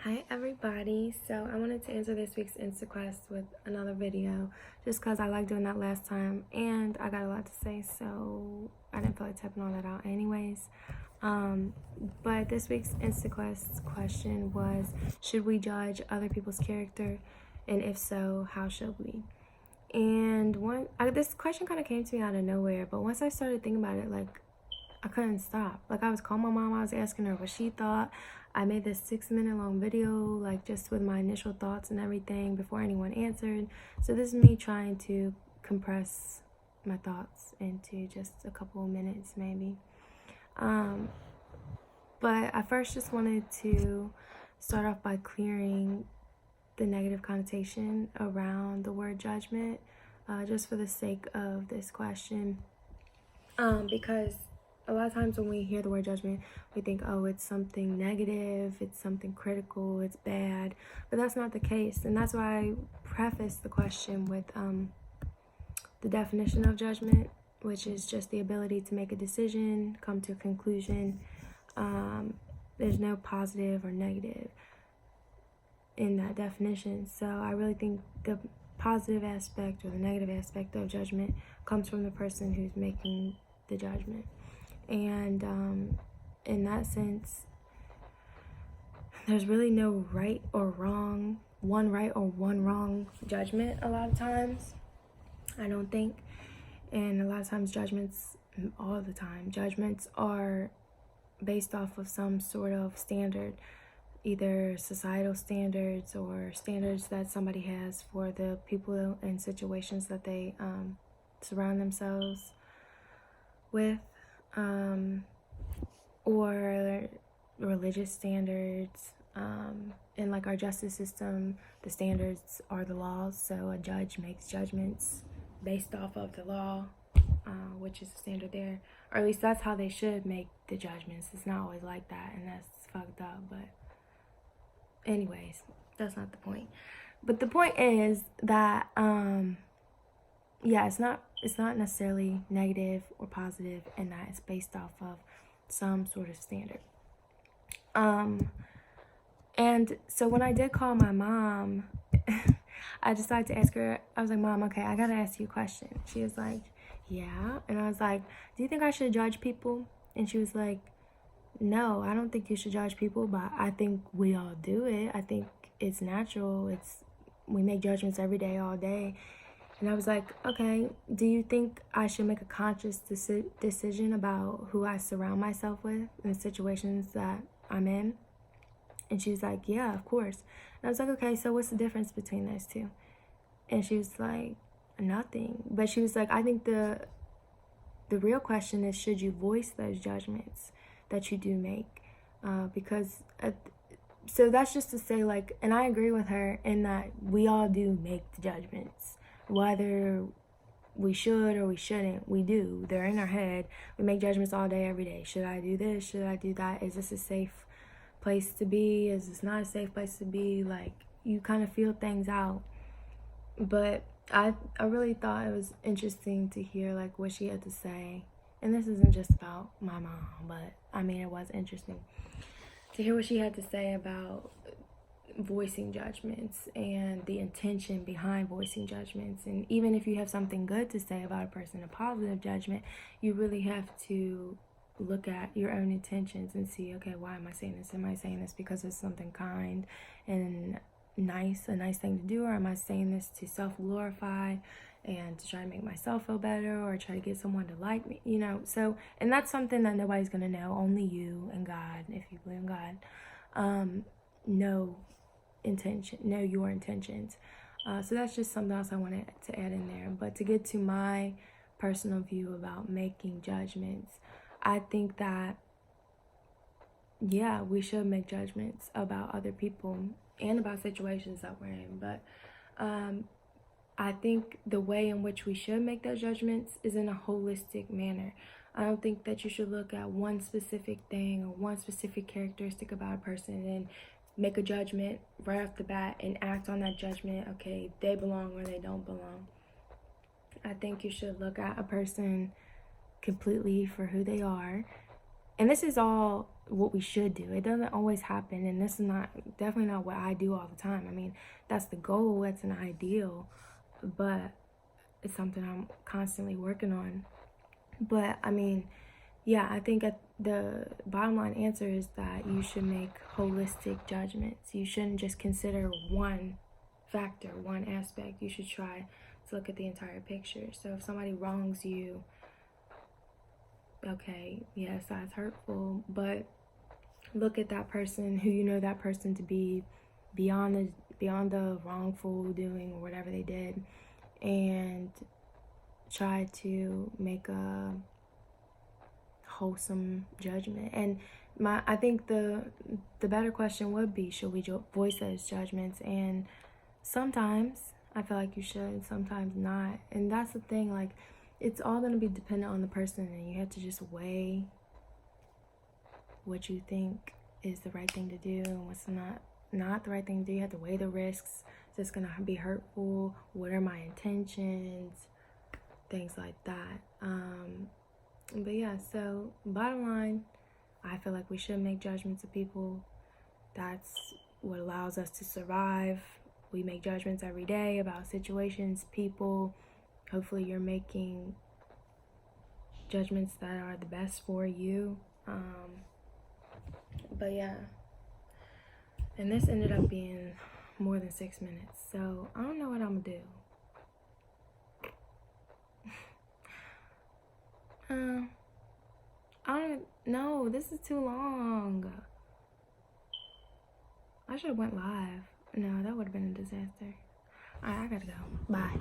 Hi everybody, so I wanted to answer this week's InstaQuest with another video just because I like doing that last time and I got a lot to say, so I didn't feel like typing all that out anyways. But this week's InstaQuest question was, should we judge other people's character, and if so, how should we? And this question kind of came to me out of nowhere, but once I started thinking about it, like, I couldn't stop. Like, I was calling my mom, I was asking her what she thought. I made this 6-minute long video, like, just with my initial thoughts and everything before anyone answered. So this is me trying to compress my thoughts into just a couple of minutes maybe. But I first just wanted to start off by clearing the negative connotation around the word judgment, just for the sake of this question, because a lot of times when we hear the word judgment, we think, oh, it's something negative, it's something critical, it's bad, but that's not the case. And that's why I prefaced the question with the definition of judgment, which is just the ability to make a decision, come to a conclusion. There's no positive or negative in that definition. So I really think the positive aspect or the negative aspect of judgment comes from the person who's making the judgment. And in that sense, there's really no right or wrong, one right or one wrong judgment a lot of times, I don't think. And a lot of times all the time, judgments are based off of some sort of standard, either societal standards or standards that somebody has for the people and situations that they surround themselves with, or religious standards. In like our justice system, the standards are the laws, so a judge makes judgments based off of the law, which is the standard there, or at least that's how they should make the judgments. It's not always like that, and that's fucked up, but anyways, that's not the point. But the point is that yeah, it's not necessarily negative or positive, and that it's based off of some sort of standard. And so when I did call my mom, I decided to ask her, I was like, Mom, okay, I gotta ask you a question. She was like, yeah. And I was like, do you think I should judge people? And she was like, no, I don't think you should judge people, but I think we all do it. I think it's natural. We make judgments every day, all day. And I was like, okay, do you think I should make a conscious decision about who I surround myself with in situations that I'm in? And she was like, yeah, of course. And I was like, okay, so what's the difference between those two? And she was like, nothing. But she was like, I think the real question is, should you voice those judgments that you do make? So that's just to say, like, and I agree with her in that we all do make the judgments. Whether we should or we shouldn't, we do. They're in our head. We make judgments all day, every day. Should I do this? Should I do that? Is this a safe place to be? Is this not a safe place to be? Like, you kind of feel things out. But I really thought it was interesting to hear, like, what she had to say. And this isn't just about my mom, but I mean, it was interesting to hear what she had to say about voicing judgments and the intention behind voicing judgments. And even if you have something good to say about a person, a positive judgment, you really have to look at your own intentions and see, okay, why am I saying this? Am I saying this because it's something kind and nice, a nice thing to do, or am I saying this to self-glorify and to try to make myself feel better or try to get someone to like me, So, and that's something that nobody's gonna know, only you and God, if you believe in God, know your intentions. So that's just something else I wanted to add in there. But to get to my personal view about making judgments, I think that, yeah, we should make judgments about other people and about situations that we're in. But I think the way in which we should make those judgments is in a holistic manner. I don't think that you should look at one specific thing or one specific characteristic about a person and make a judgment right off the bat and act on that judgment. Okay, they belong or they don't belong. I think you should look at a person completely for who they are. And this is all what we should do. It doesn't always happen, and this is definitely not what I do all the time. I mean, that's the goal, that's an ideal, but it's something I'm constantly working on. But I mean, yeah, I think the bottom line answer is that you should make holistic judgments. You shouldn't just consider one factor, one aspect. You should try to look at the entire picture. So if somebody wrongs you, okay, yes, that's hurtful, but look at that person who you know that person to be beyond the wrongful doing or whatever they did, and try to make a wholesome judgment. And I think the better question would be, should we voice those judgments? And sometimes I feel like you should, sometimes not. And that's the thing, like, it's all going to be dependent on the person, and you have to just weigh what you think is the right thing to do and what's not the right thing to do. You have to weigh the risks. Is this going to be hurtful? What are my intentions? Things like that. But yeah, so bottom line, I feel like we should make judgments of people. That's what allows us to survive. We make judgments every day about situations, people. Hopefully you're making judgments that are the best for you. But yeah, and this ended up being more than 6 minutes, so I don't know what I'm gonna do. I don't know, this is too long. I should have went live. No, that would have been a disaster. Alright, I gotta go. Bye.